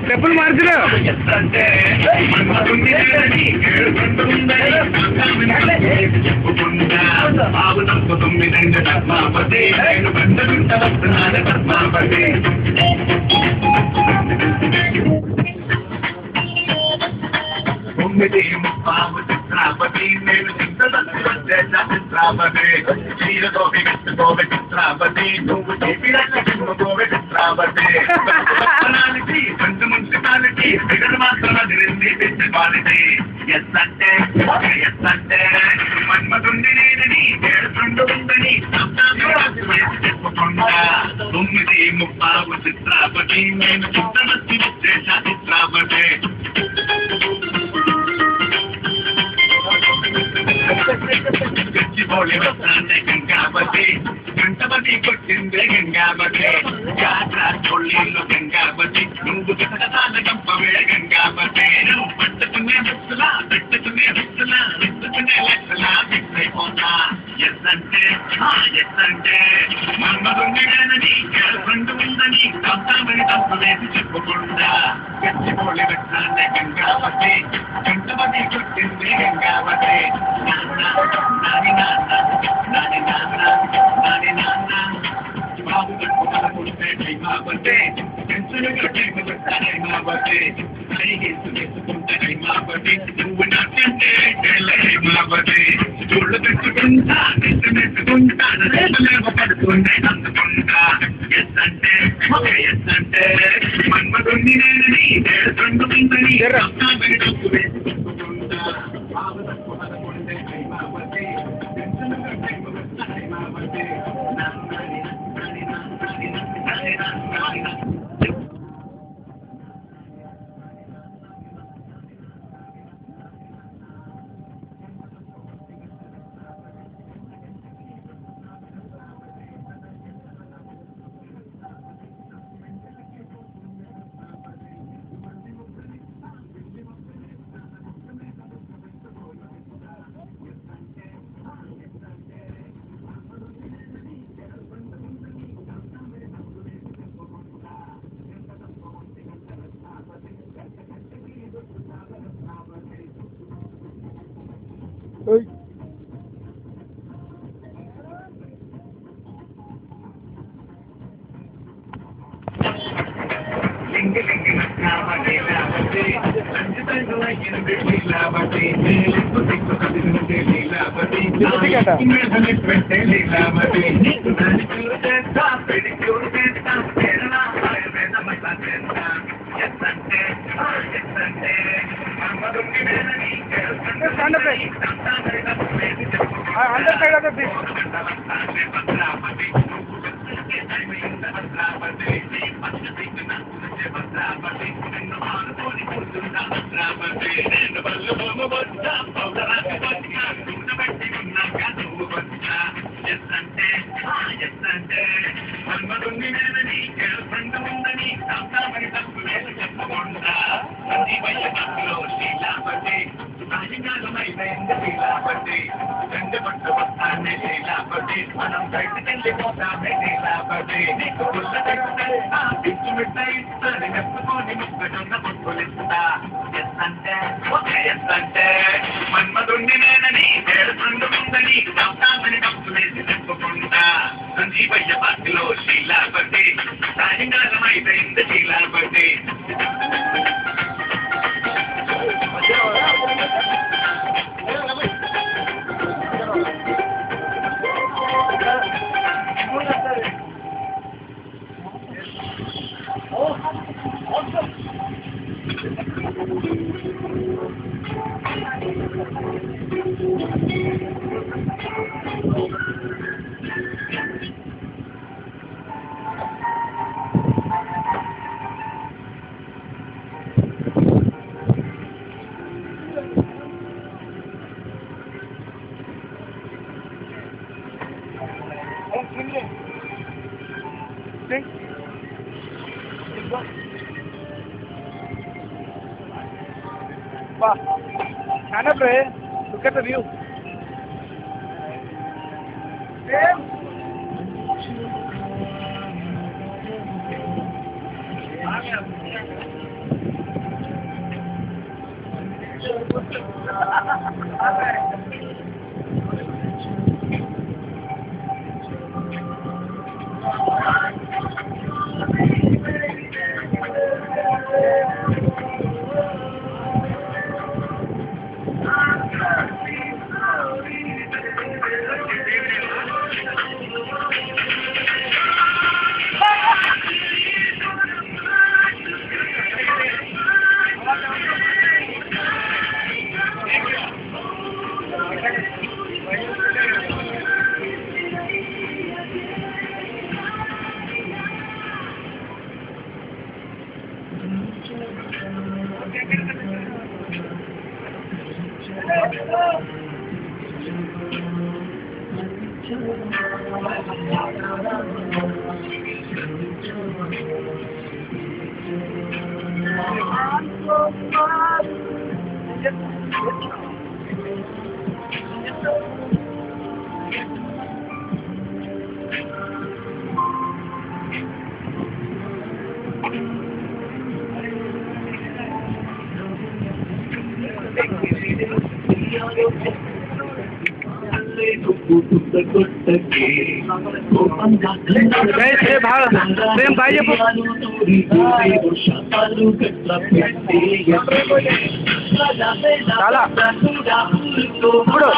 చెప్పులు మార్చులు చెప్పుకుంటా బాబు తప్పు 9 పద్మాపతి నేను పెద్ద బిడ్డ వస్తున్నాను పద్మాపతి 9 ముప్పావు చిత్రాపతి నేను చిత్రాపతి చీరతో విగట్టుకోవే చిత్రాపతి నువ్వు చెప్పినట్టుకోవే చిత్రాపతి మున్సిపాలిటీ ఫిగర్ మాత్రం అదిరింది మున్సిపాలిటీ ఎస్ అంటే మన్మధుండి నేనని ఏడుతుండు ఉందని చెప్పుకుంటా 9 ముప్పావు చిత్రాపతి నేను చిత్రమతి విశేష చిత్రాపతి గచ్చిపోలి వస్తానే గంగావతి గంటపతి కొట్టిందే గంగావతి జాత్ర చొల్లీళ్ళు గంగావతి నువ్వు గతకాల గంపవే గంగావతి నువ్వు పట్టుకునే బుస్తులా పెట్టుకునే బుస్తులా విస్తుకునే లెక్కలా ఫిక్స్ అయిపోతా ఎస్ అంటే మన్మధుండి నేనని గర్భండు ఉందని తప్పమని తప్పు వేసి చెప్పుకుంటా గచ్చిపోలి వస్తానే గంగావతి గంటపతి కొట్టిందే గంగావతి బాబు కట్టుకుంటే మాబతే పెన్సులుగా టైం మాబతే వేసుకుంటే మాబతే నువ్వు నాకంటే మాబతే చూళ్ళు పెట్టుకుంటా నెట్టుకుంటా పడుతుంటే అందుకుంటా ఎస్ అంటే మన్మధుండి నేనని ఏడుతుండు ఉందని డబ్బు వేసి చెప్పుకుంటా బాబు తప్పుకుంటే మాబతే Under side of the bridge. మనం బయటకెళ్ళిపోతామే నీలాపతి నీకు పుల్ల పిచ్చి మిఠాయి ఇస్తాను మెప్పుకొని ముక్కడున్న ముక్కులిస్తా ఎస్ అంటే మన్మధుండి నేనని ఏడుతుండు ఉందని చెప్తామని డబ్బు వేసి చెప్పుకుంటా సంజీవయ్య పార్టీలో శీలాపతి సాయంకాలం అయిపోయింది Sheelapathi Wow, stand up, Ray. Look at the view. Same. Prem బాయ్ చెప్పు చాలా ఇప్పుడు